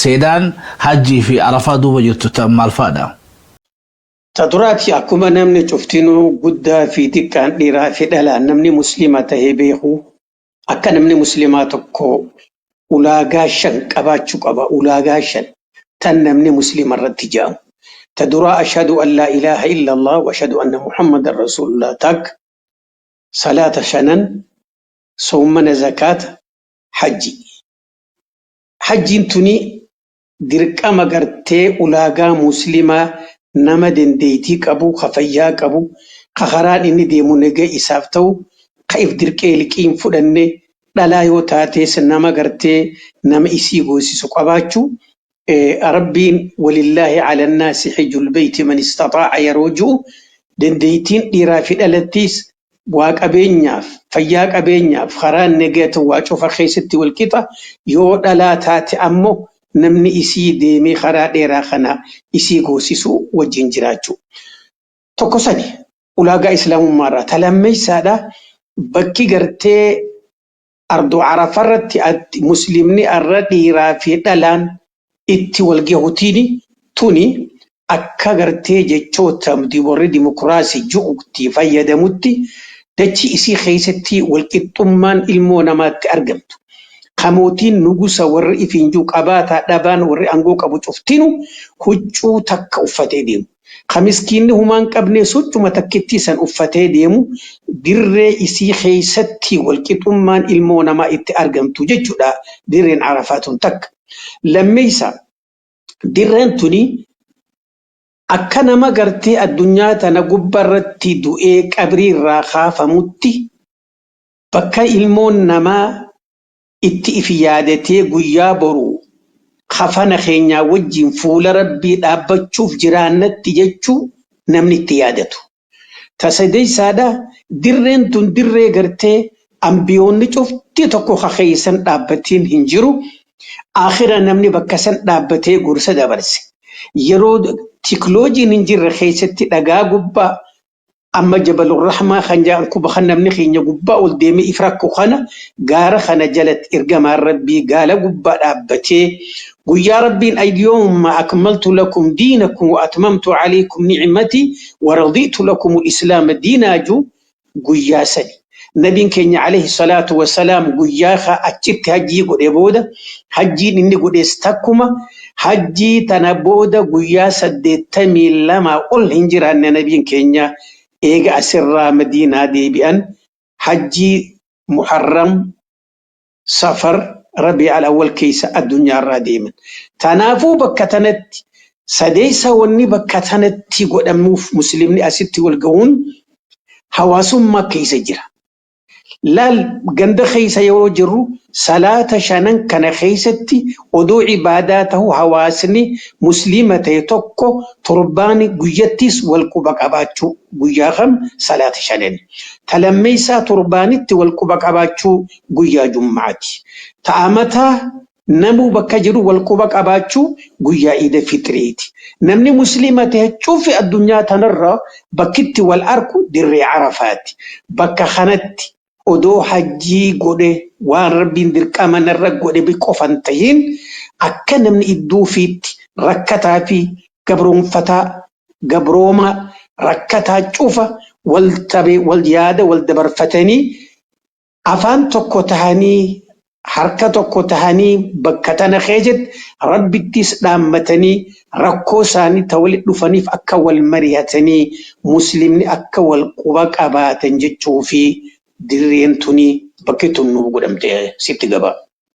سيدان حجي في عرفة دوبا جرتو تأمال فادا تدراتي أكما نمني شفتينو قد في دكان ديرا في دلا نمني مسلمة هيبيخو أكا نمني مسلماتكو أولاغاشن قباتشو قبا أولاغاشن تن نمني مسلمة رتجام تدرا أشهد أن لا إله إلا الله وأشهد أن محمد رسول الله تك صلاة شنن صومنا زكاة حجي تني dirqama gartee ulaagaa muslimaa nama dandeettii qabu kafayyaa qabu karaan inni deemu nagee isaaf ta'u kaif dirqee liqiin fudhanne dhalaa yoo taates nama gartee nama isii goosisu qabaachuu rabbiin walillaahi ala nnaasi hijjul beyti man istaxaa'a yeroo ji'u dandeettiin dhiiraa fi dhalattiis waa qabeenyaaf fayyaa qabeenyaaf karaan nagee ta'u waa cufa keessatti walqixa yoo dhalaa taate ammoo namni isii deemee karaa dheeraa kana isii goosisu wajjin jiraachuu. Tokko sani ulaagaa islaamummaarraa talammeessaadha bakki gartee arduu Arafarratti muslimni arra dhiiraa fi dhalaan itti wal gahuutiin tuni akka gartee jechoota warri dimokiraasii ju'utti fayyadamutti dachi isii keessatti walqixxummaan ilmoo namaatti argamtu. Kamootiin nugusa warri ifinjuu qabaataa dhabaan warri angoo qabu cuftinu huccuu takka uffatee deemu. Kamiskiinni humaan qabnee sochuma takkitti san uffatee deemu dirree isii keessatti walqixxummaan ilmoo namaa itti argamtu jechuudha dirreen Arafaatun takka. Lammeessa dirreen tuni akka nama gartee addunyaa tana gubbarratti du'ee qabriirraa kaafamutti bakka ilmoon namaa itti ifi yaadatee guyyaa boruu kafana keenyaa wajjin fuula rabbii dhaabbachuuf jiraannatti jechuu namni itti yaadatu. Tasadeessaadha dirreen tun dirree gartee ambiyoonni cufti tokko kakeessan dhaabbatiin hin jiru. Akhira namni bakka san dhaabbatee gorsa dabarse. Yeroo tikiloojiin hin jirre keessatti dhagaa gubbaa amma jabalur rahmaa kan jaan kuba kan namni keenya gubbaa ol deemee ifrakku kana gaara kana jalatti ergamaan rabbii gaala gubbaa dhaabbatee guyyaa rabbiin ayyawma akmaltu lakum diinakum wa atmamtu alaykum ni'mati wa raditu lakum al-islam diinaaju guyyaa sani nabiin keenya alayhi salatu wassalaam guyyaa achitti hajjii godhe booda hajjiin inni godhes takkuma hajjii tana booda guyyaa 82 ol hin jiraanne nabiin keenya eega asirraa madiinaa deebi'an hajjii muharram safar rabi'al awwal keessa addunyaarraa deeman. Tanaafuu bakka tanatti sadeessa wanni bakka tanatti godhamuuf muslimni asitti wal gahuun hawaasummaa keessa jira. Laal ganda keessa yeroo jirru salaata shanan kana keessatti oduu ibaadaa ta'u hawaasni muslima ta'e tokko torbaani guyyattis wal quba qabaachuu guyyaa kam salaata shanan. Talammeessaa torbaanitti wal quba qabaachuu guyyaa jummaati. Ta'amataa namuu bakka jiru wal quba qabaachuu guyyaa iida fitriiti. Namni muslima ta'e cufi addunyaa tanarra bakkitti wal arku dirree Arafaati. Bakka kanatti odoo hajjii godhe waan rabbiin dirqama narra godhe biqofan tahin akka namni iddoo fiitti rakkataa fi gabroonfataa gabrooma rakkataa cufa wal tabe wal yaada wal dabarfatanii afaan tokko tahanii harka tokko tahanii bakka tana keessatti rabbittis dhaammatanii rakkoo isaanii tawali dhufaniif akka wal mari'atanii muslimni akka wal quba qabaatan jechuu fi dirreen tuni bakki tun nu godhamte sitti gaba.